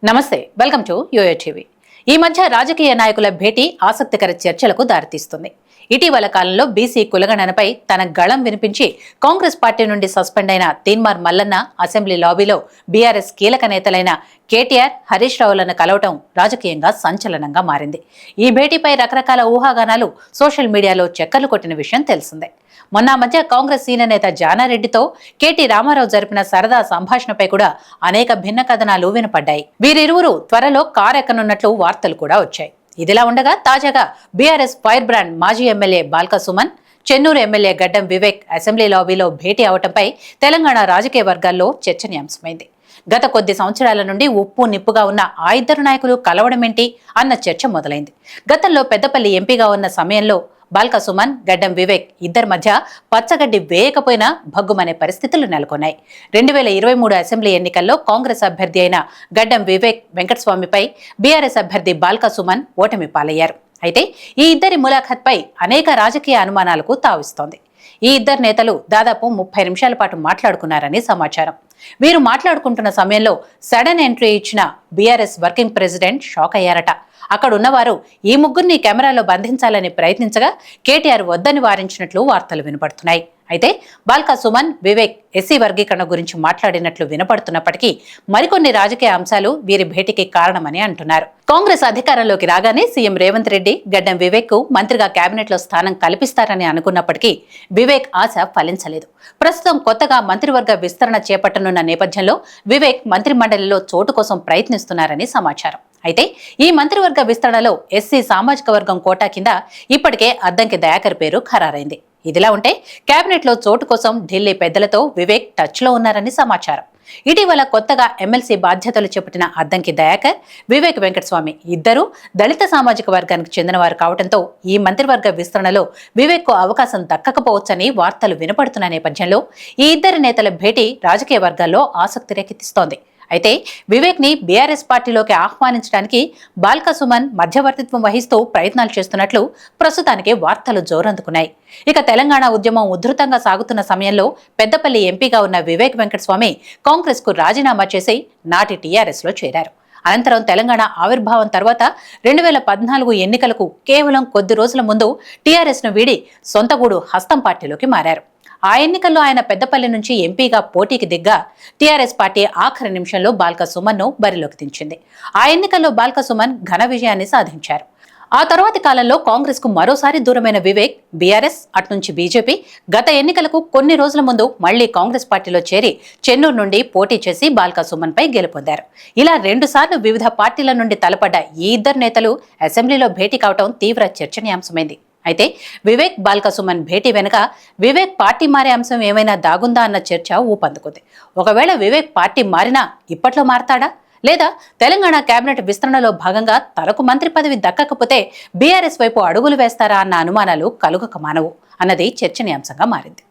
నమస్తే, welcome to yo-yo TV. ఈ మధ్య రాజకీయ నాయకుల భేటీ ఆసక్తికర చర్చలకు దారితీస్తుంది. ఇటీవల కాలంలో బీసీ కులగణనపై తన గళం వినిపించి కాంగ్రెస్ పార్టీ నుండి సస్పెండ్ అయిన తీన్మార్ మల్లన్న అసెంబ్లీ లాబీలో బీఆర్ఎస్ కీలక నేతలైన కేటీఆర్, హరీష్ రావులను కలవటం రాజకీయంగా సంచలనంగా మారింది. ఈ భేటీపై రకరకాల ఊహాగానాలు సోషల్ మీడియాలో చక్కర్లు కొట్టిన విషయం తెలిసిందే. మొన్న మధ్య కాంగ్రెస్ సీనియర్ నేత జానారెడ్డితో కేటీ రామారావు జరిపిన సరదా సంభాషణపై కూడా అనేక భిన్న కథనాలు వినపడ్డాయి. వీరిరువురు త్వరలో కారు ఎక్కనున్నట్లు వార్తలు కూడా వచ్చాయి. ఇదిలా ఉండగా తాజాగా బీఆర్ఎస్ ఫైర్ బ్రాండ్ మాజీ ఎమ్మెల్యే బాల్క సుమన్, చెన్నూరు ఎమ్మెల్యే గడ్డం వివేక్ అసెంబ్లీ లాబీలో భేటీ అవటంపై తెలంగాణ రాజకీయ వర్గాల్లో చర్చనీయాంశమైంది. గత కొద్ది సంవత్సరాల నుండి ఉప్పు నిప్పుగా ఉన్న ఆ ఇద్దరు నాయకులు కలవడమేంటి అన్న చర్చ మొదలైంది. గతంలో పెద్దపల్లి ఎంపీగా ఉన్న సమయంలో బాల్క సుమన్, గడ్డం వివేక్ ఇద్దరి మధ్య పచ్చగడ్డి వేయకపోయినా భగ్గుమనే పరిస్థితులు నెలకొన్నాయి. 2023 అసెంబ్లీ ఎన్నికల్లో కాంగ్రెస్ అభ్యర్థి అయిన గడ్డం వివేక్ వెంకటస్వామిపై బీఆర్ఎస్ అభ్యర్థి బాల్క సుమన్ ఓటమి పాలయ్యారు. అయితే ఈ ఇద్దరి ములాఖత్పై అనేక రాజకీయ అనుమానాలకు తావిస్తోంది. ఈ ఇద్దరు నేతలు దాదాపు 30 నిమిషాల పాటు మాట్లాడుకున్నారని సమాచారం. వీరు మాట్లాడుకుంటున్న సమయంలో సడన్ ఎంట్రీ ఇచ్చిన బీఆర్ఎస్ వర్కింగ్ ప్రెసిడెంట్ షాక్ అయ్యారట. అక్కడున్నవారు ఈ ముగ్గురిని కెమెరాలో బంధించాలని ప్రయత్నించగా కేటీఆర్ వద్దని వారించినట్లు వార్తలు వినపడుతున్నాయి. అయితే బాల్క సుమన్, వివేక్ ఎస్సీ వర్గీకరణ గురించి మాట్లాడినట్లు వినపడుతున్నప్పటికీ మరికొన్ని రాజకీయ అంశాలు వీరి భేటీకి కారణమని అంటున్నారు. కాంగ్రెస్ అధికారంలోకి రాగానే సీఎం రేవంత్ రెడ్డి గడ్డం వివేక్ కు మంత్రిగా కేబినెట్ లో స్థానం కల్పిస్తారని అనుకున్నప్పటికీ వివేక్ ఆశ ఫలించలేదు. ప్రస్తుతం కొత్తగా మంత్రివర్గ విస్తరణ చేపట్టనున్న నేపథ్యంలో వివేక్ మంత్రి మండలిలో చోటు కోసం ప్రయత్నిస్తున్నారని సమాచారం. అయితే ఈ మంత్రివర్గ విస్తరణలో ఎస్సీ సామాజిక వర్గం కోటా కింద ఇప్పటికే అద్దంకి దయాకర్ పేరు ఖరారైంది. ఇదిలా ఉంటే కేబినెట్ లో చోటు కోసం ఢిల్లీ పెద్దలతో వివేక్ టచ్ లో ఉన్నారని సమాచారం. ఇటీవల కొత్తగా ఎమ్మెల్సీ బాధ్యతలు చేపట్టిన అద్దంకి దయాకర్, వివేక్ వెంకటస్వామి ఇద్దరూ దళిత సామాజిక వర్గానికి చెందినవారు కావడంతో ఈ మంత్రివర్గ విస్తరణలో వివేక్ కు అవకాశం దక్కకపోవచ్చని వార్తలు వినపడుతున్న నేపథ్యంలో ఈ ఇద్దరు నేతల భేటీ రాజకీయ వర్గాల్లో ఆసక్తి రేకెత్తిస్తోంది. అయితే వివేక్ ని బీఆర్ఎస్ పార్టీలోకి ఆహ్వానించడానికి బాల్క సుమన్ మధ్యవర్తిత్వం వహిస్తూ ప్రయత్నాలు చేస్తున్నట్లు ప్రస్తుతానికి వార్తలు జోరందుకున్నాయి. ఇక తెలంగాణ ఉద్యమం ఉధృతంగా సాగుతున్న సమయంలో పెద్దపల్లి ఎంపీగా ఉన్న వివేక్ వెంకటస్వామి కాంగ్రెస్ కు రాజీనామా చేసి నాటి టీఆర్ఎస్ లో చేరారు. అనంతరం తెలంగాణ ఆవిర్భావం తర్వాత 2014 ఎన్నికలకు కేవలం కొద్ది రోజుల ముందు టీఆర్ఎస్ ను వీడి సొంతగూడు హస్తం పార్టీలోకి మారారు. ఆ ఎన్నికల్లో ఆయన పెద్దపల్లి నుంచి ఎంపీగా పోటీకి దిగ్గా టీఆర్ఎస్ పార్టీ ఆఖరి నిమిషంలో బాల్క సుమన్ ను బరిలోకి దించింది. ఆ ఎన్నికల్లో బాల్క సుమన్ ఘన విజయాన్ని సాధించారు. ఆ తర్వాతి కాలంలో కాంగ్రెస్ కు మరోసారి దూరమైన వివేక్ బీఆర్ఎస్ అట్నుంచి బీజేపీ గత ఎన్నికలకు కొన్ని రోజుల ముందు మళ్లీ కాంగ్రెస్ పార్టీలో చేరి చెన్నూరు నుండి పోటీ చేసి బాల్క సుమన్ పై గెలుపొందారు. ఇలా 2 సార్లు వివిధ పార్టీల నుండి తలపడ్డ ఈ ఇద్దరు నేతలు అసెంబ్లీలో భేటీ కావడం తీవ్ర చర్చనీయాంశమైంది. అయితే వివేక్, బాల్క సుమన్ భేటీ వెనుక వివేక్ పార్టీ మారే అంశం ఏమైనా దాగుందా అన్న చర్చ ఊపందుకుంది. ఒకవేళ వివేక్ పార్టీ మారినా ఇప్పట్లో మారతాడా, లేదా తెలంగాణ కేబినెట్ విస్తరణలో భాగంగా తనకు మంత్రి పదవి దక్కకపోతే బీఆర్ఎస్ వైపు అడుగులు వేస్తారా అన్న అనుమానాలు కలుగక మానవు అన్నది చర్చనీయాంశంగా మారింది.